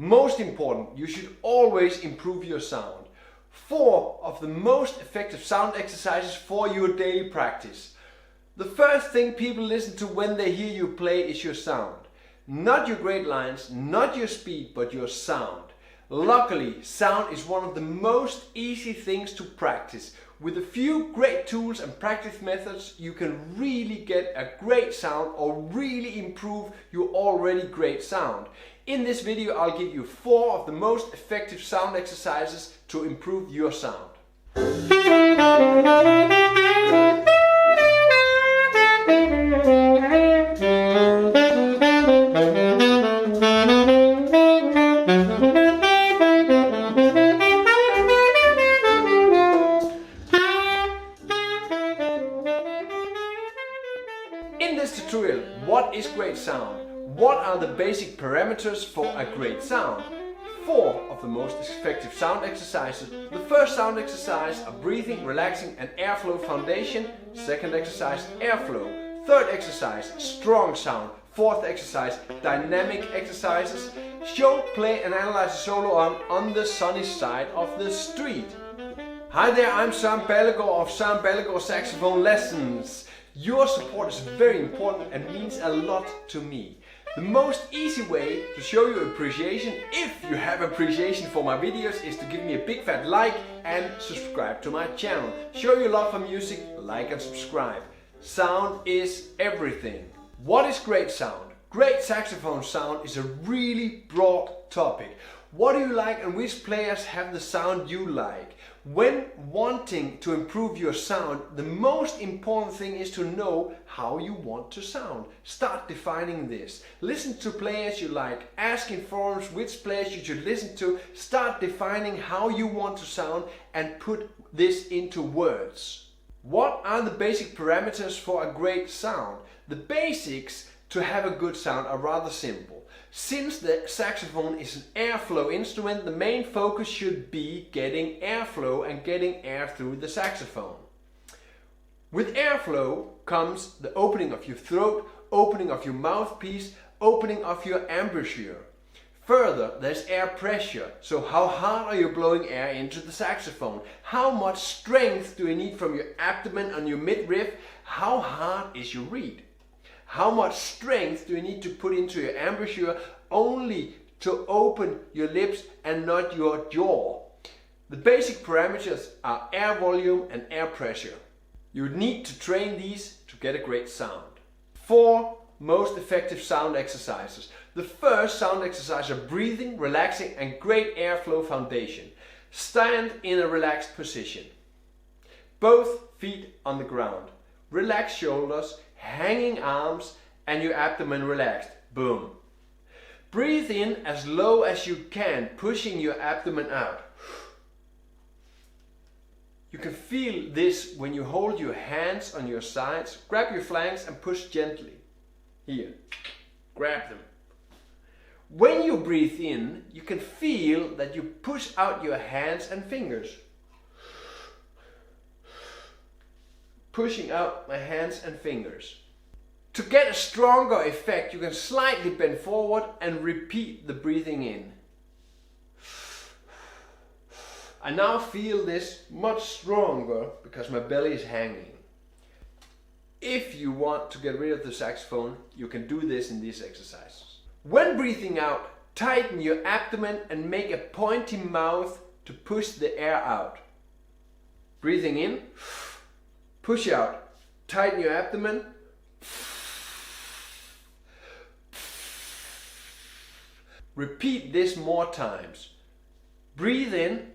Most important, you should always improve your sound. 4 of the most effective sound exercises for your daily practice. The first thing people listen to when they hear you play is your sound. Not your great lines, not your speed, but your sound. Luckily, sound is one of the most easy things to practice. With a few great tools and practice methods, you can really get a great sound or really improve your already great sound. In this video, I'll give you 4 of the most effective sound exercises to improve your sound. In this tutorial, what is great sound? What are the basic parameters for a great sound? 4 of the most effective sound exercises. The first sound exercise are breathing, relaxing and airflow foundation. Second exercise, airflow. Third exercise, strong sound. Fourth exercise, dynamic exercises. Show, play and analyze a solo on the sunny side of the street. Hi there, I'm Søren of Søren Ballegaard Saxophone Lessons. Your support is very important and means a lot to me. The most easy way to show you appreciation, if you have appreciation for my videos, is to give me a big fat like and subscribe to my channel. Show your love for music, like and subscribe. Sound is everything. What is great sound? Great saxophone sound is a really broad topic. What do you like and which players have the sound you like? When wanting to improve your sound, the most important thing is to know how you want to sound. Start defining this. Listen to players you like. Ask in forums which players you should listen to. Start defining how you want to sound and put this into words. What are the basic parameters for a great sound? The basics to have a good sound are rather simple. Since the saxophone is an airflow instrument, the main focus should be getting airflow and getting air through the saxophone. With airflow comes the opening of your throat, opening of your mouthpiece, opening of your embouchure. Further, there's air pressure. So how hard are you blowing air into the saxophone? How much strength do you need from your abdomen on your midriff? How hard is your reed? How much strength do you need to put into your embouchure only to open your lips and not your jaw? The basic parameters are air volume and air pressure. You need to train these to get a great sound. 4 most effective sound exercises. The first sound exercise are breathing, relaxing and great airflow foundation. Stand in a relaxed position. Both feet on the ground. Relax shoulders, hanging arms and your abdomen relaxed. Boom. Breathe in as low as you can, pushing your abdomen out. You can feel this when you hold your hands on your sides. Grab your flanks and push gently. Here. Grab them. When you breathe in, you can feel that you push out your hands and fingers. Pushing out my hands and fingers. To get a stronger effect, you can slightly bend forward and repeat the breathing in. I now feel this much stronger because my belly is hanging. If you want to get rid of the saxophone, you can do this in these exercises. When breathing out, tighten your abdomen and make a pointy mouth to push the air out. Breathing in. Push out, tighten your abdomen. Repeat this more times. Breathe in,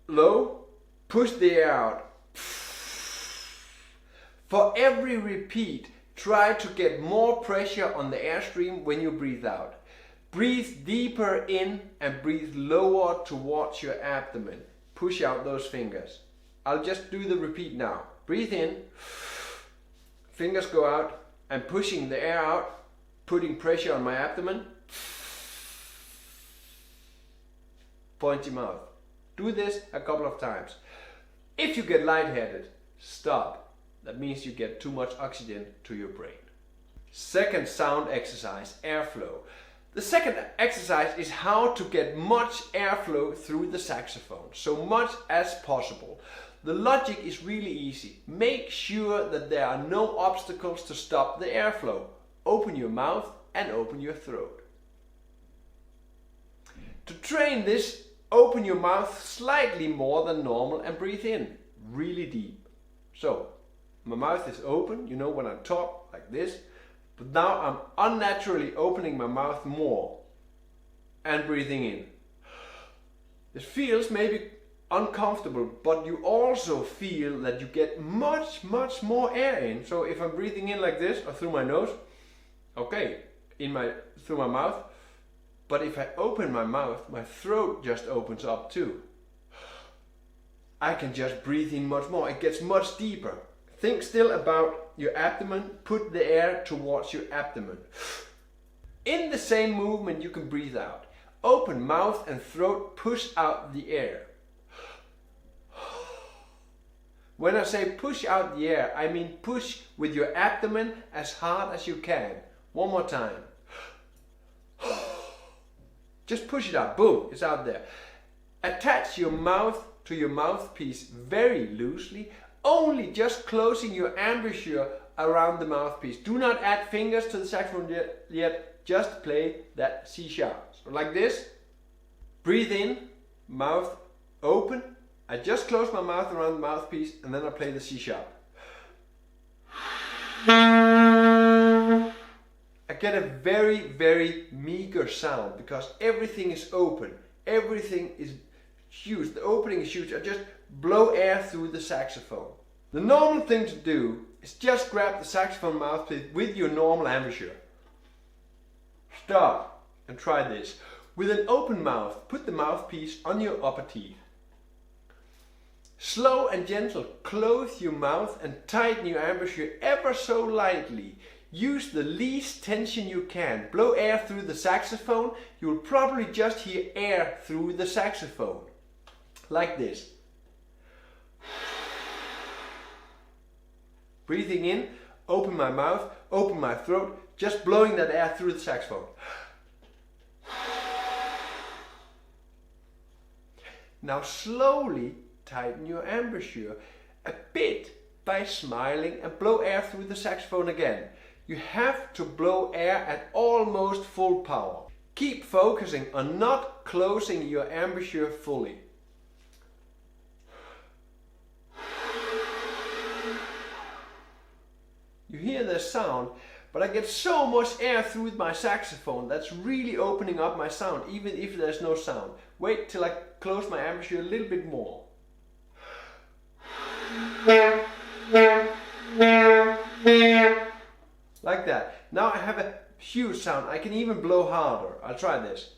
low, push the air out. For every repeat, try to get more pressure on the airstream when you breathe out. Breathe deeper in and breathe lower towards your abdomen. Push out those fingers. I'll just do the repeat now. Breathe in, fingers go out, and pushing the air out, putting pressure on my abdomen. Pointy mouth. Do this a couple of times. If you get lightheaded, stop. That means you get too much oxygen to your brain. Second sound exercise, airflow. The second exercise is how to get much airflow through the saxophone, so much as possible. The logic is really easy. Make sure that there are no obstacles to stop the airflow. Open your mouth and open your throat. To train this, open your mouth slightly more than normal and breathe in really deep. So, my mouth is open, you know, when I talk like this, but now I'm unnaturally opening my mouth more and breathing in. It feels maybe uncomfortable, but you also feel that you get much more air in. So if I'm breathing in like this or through my nose, okay, through my mouth, but if I open my mouth, my throat just opens up too. I can just breathe in much more. It gets much deeper. Think still about your abdomen. Put the air towards your abdomen. In the same movement you can breathe out. Open mouth and throat, push out the air. When I say push out the air, I mean push with your abdomen as hard as you can. One more time. Just push it out. Boom, it's out there. Attach your mouth to your mouthpiece very loosely, only just closing your embouchure around the mouthpiece. Do not add fingers to the saxophone yet. Just play that C sharp. So like this. Breathe in, mouth open. I just close my mouth around the mouthpiece and then I play the C sharp. I get a very meager sound because everything is open. Everything is huge. The opening is huge. I just blow air through the saxophone. The normal thing to do is just grab the saxophone mouthpiece with your normal embouchure. Stop and try this. With an open mouth, put the mouthpiece on your upper teeth. Slow and gentle, close your mouth and tighten your embouchure ever so lightly. Use the least tension you can. Blow air through the saxophone. You will probably just hear air through the saxophone. Like this. Breathing in, open my mouth, open my throat, just blowing that air through the saxophone. Now slowly tighten your embouchure a bit by smiling and blow air through the saxophone again. You have to blow air at almost full power. Keep focusing on not closing your embouchure fully. You hear the sound, but I get so much air through my saxophone that's really opening up my sound, even if there's no sound. Wait till I close my embouchure a little bit more. Like that. Now I have a huge sound. I can even blow harder. I'll try this.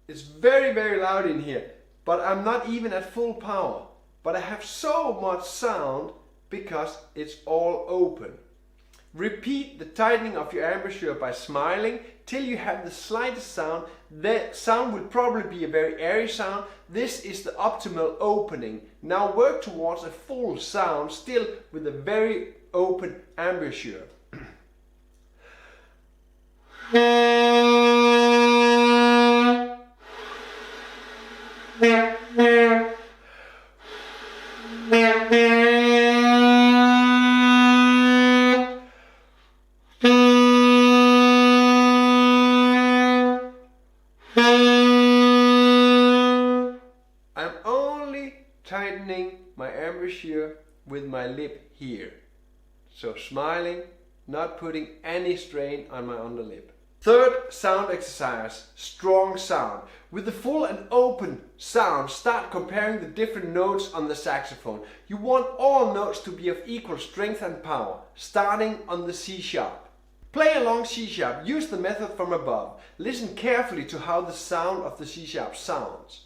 It's very loud in here, but I'm not even at full power. But I have so much sound because it's all open. Repeat the tightening of your embouchure by smiling till you have the slightest sound. The sound will probably be a very airy sound. This is the optimal opening. Now work towards a full sound, still with a very open embouchure. Tightening my embouchure with my lip here. So smiling, not putting any strain on my underlip. Third sound exercise, strong sound. With the full and open sound, start comparing the different notes on the saxophone. You want all notes to be of equal strength and power, starting on the C sharp. Play along C sharp, use the method from above. Listen carefully to how the sound of the C sharp sounds.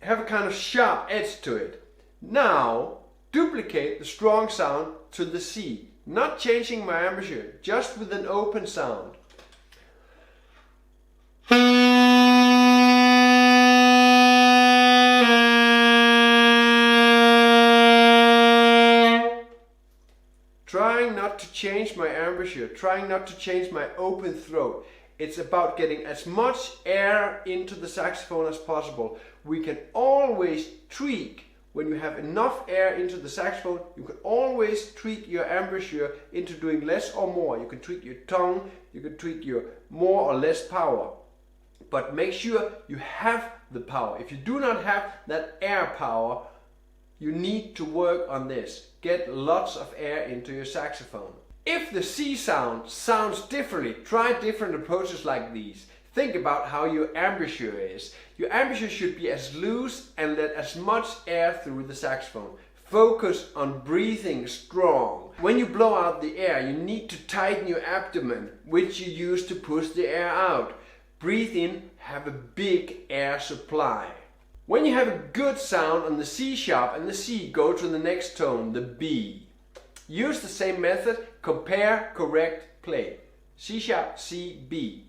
Have a kind of sharp edge to it. Now duplicate the strong sound to the C. Not changing my embouchure, just with an open sound. Trying not to change my embouchure, trying not to change my open throat. It's about getting as much air into the saxophone as possible. We can always tweak. When you have enough air into the saxophone, you can always tweak your embouchure into doing less or more. You can tweak your tongue, you can tweak your more or less power. But make sure you have the power. If you do not have that air power, you need to work on this. Get lots of air into your saxophone. If the C sound sounds differently, try different approaches like these. Think about how your embouchure is. Your embouchure should be as loose and let as much air through the saxophone. Focus on breathing strong. When you blow out the air, you need to tighten your abdomen, which you use to push the air out. Breathe in, have a big air supply. When you have a good sound on the C sharp and the C, go to the next tone, the B. Use the same method, compare, correct, play. C sharp, C, B.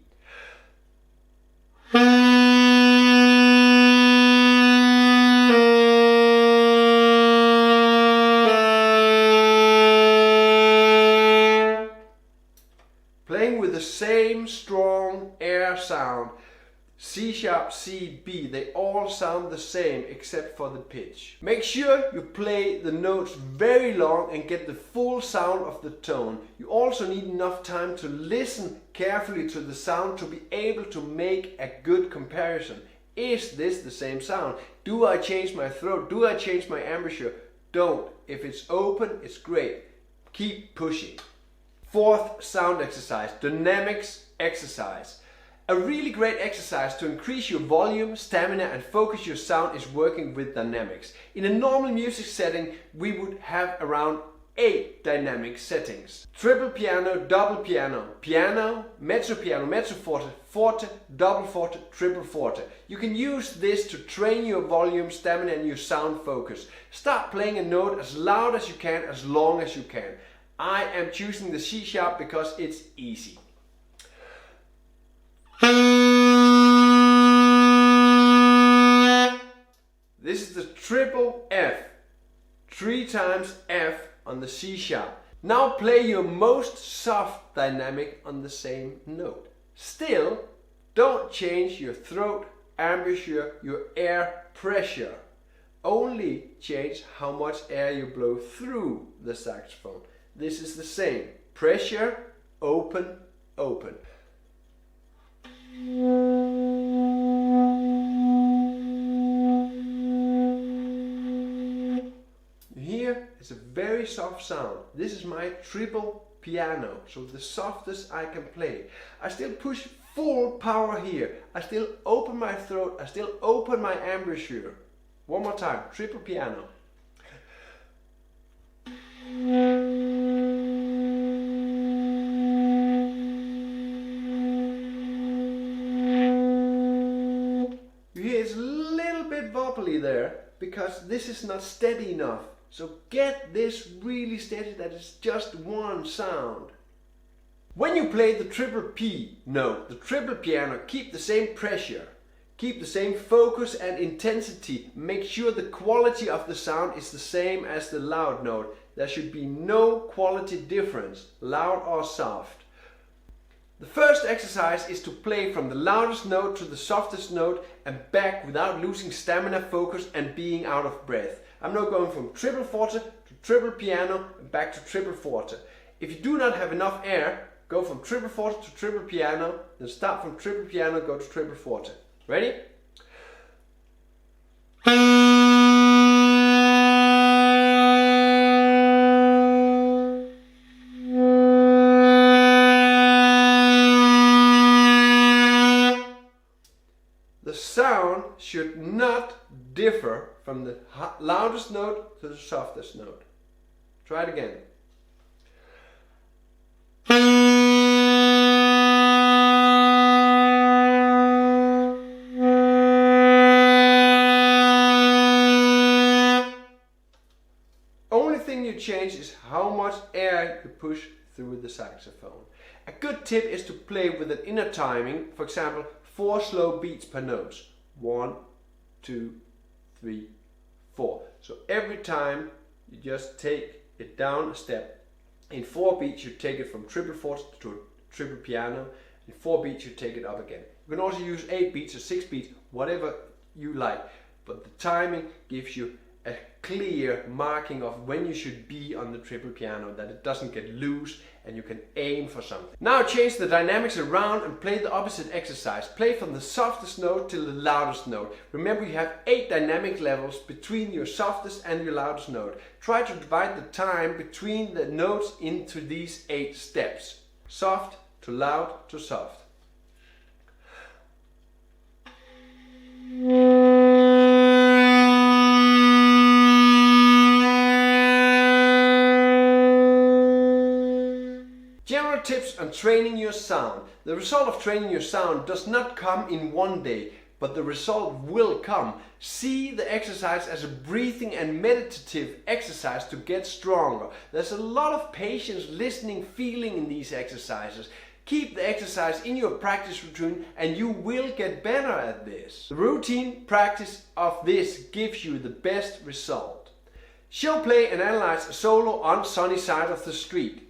Playing with the same strong air sound. C sharp, C, B, they all sound the same except for the pitch. Make sure you play the notes very long and get the full sound of the tone. You also need enough time to listen carefully to the sound to be able to make a good comparison. Is this the same sound? Do I change my throat? Do I change my embouchure? Don't. If it's open, it's great. Keep pushing. Fourth sound exercise, dynamics exercise. A really great exercise to increase your volume, stamina and focus your sound is working with dynamics. In a normal music setting, we would have around 8 dynamic settings. Triple piano, double piano, piano, mezzo forte, forte, double forte, triple forte. You can use this to train your volume, stamina and your sound focus. Start playing a note as loud as you can, as long as you can. I am choosing the C sharp because it's easy. This is the triple F, 3 times F on the C sharp. Now play your most soft dynamic on the same note. Still, don't change your throat, embouchure, your air pressure. Only change how much air you blow through the saxophone. This is the same. Pressure, open, open. Here is a very soft sound. This is my triple piano, so the softest I can play. I still push full power here. I still open my throat. I still open my embouchure. One more time, triple piano. It's a little bit wobbly there because this is not steady enough. So get this really steady that it's just one sound. When you play the triple P note, the triple piano, keep the same pressure, keep the same focus and intensity. Make sure the quality of the sound is the same as the loud note. There should be no quality difference, loud or soft. The first exercise is to play from the loudest note to the softest note and back without losing stamina, focus and being out of breath. I'm now going from triple forte to triple piano and back to triple forte. If you do not have enough air, go from triple forte to triple piano, then start from triple piano, go to triple forte. Ready? The sound should not differ from the loudest note to the softest note. Try it again. Only thing you change is how much air you push through the saxophone. A good tip is to play with an inner timing, for example 4 slow beats per note. 1, 2, 3, 4. So every time you just take it down a step. In 4 beats you take it from triple fourths to triple piano. In 4 beats you take it up again. You can also use 8 beats or 6 beats, whatever you like. But the timing gives you a clear marking of when you should be on the triple piano, that it doesn't get loose and you can aim for something. Now change the dynamics around and play the opposite exercise. Play from the softest note till the loudest note. Remember, you have 8 dynamic levels between your softest and your loudest note. Try to divide the time between the notes into these 8 steps. Soft to loud to soft. General tips on training your sound. The result of training your sound does not come in one day, but the result will come. See the exercise as a breathing and meditative exercise to get stronger. There's a lot of patience, listening, feeling in these exercises. Keep the exercise in your practice routine and you will get better at this. The routine practice of this gives you the best result. She'll play and analyze a solo on Sunny Side of the Street.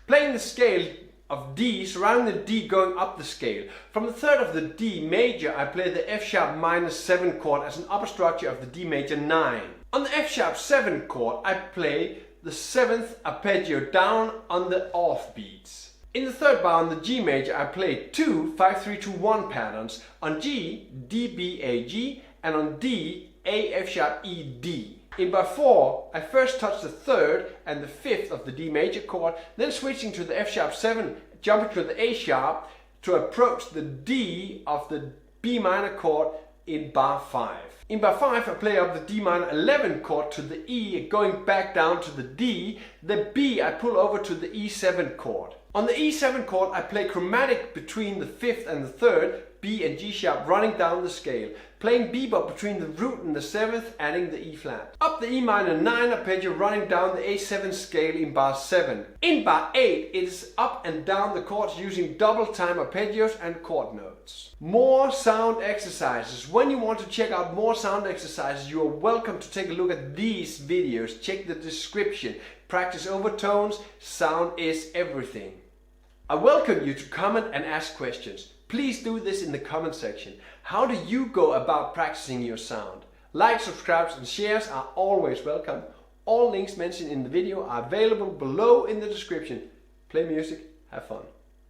Playing the scale of D, surrounding the D going up the scale. From the third of the D major, I play the F sharp minus 7 chord as an upper structure of the D major 9. On the F sharp 7 chord, I play the 7th arpeggio down on the off beats. In the third bar on the G major, I play 2 5-3-2-1 patterns. On G, D, B, A, G, and on D, A, F sharp, E, D. In bar 4, I first touch the 3rd and the 5th of the D major chord, then switching to the F sharp 7, jumping to the A sharp to approach the D of the B minor chord in bar 5. In bar 5, I play up the D minor 11 chord to the E, going back down to the D. The B I pull over to the E7 chord. On the E7 chord, I play chromatic between the 5th and the 3rd, B and G sharp running down the scale, playing bebop between the root and the 7th, adding the E flat. Up the E minor 9 arpeggio running down the A7 scale in bar 7. In bar 8 it is up and down the chords using double time arpeggios and chord notes. More sound exercises. When you want to check out more sound exercises, you are welcome to take a look at these videos. Check the description. Practice overtones. Sound is everything. I welcome you to comment and ask questions. Please do this in the comment section. How do you go about practicing your sound? Likes, subscribes and shares are always welcome. All links mentioned in the video are available below in the description. Play music, have fun.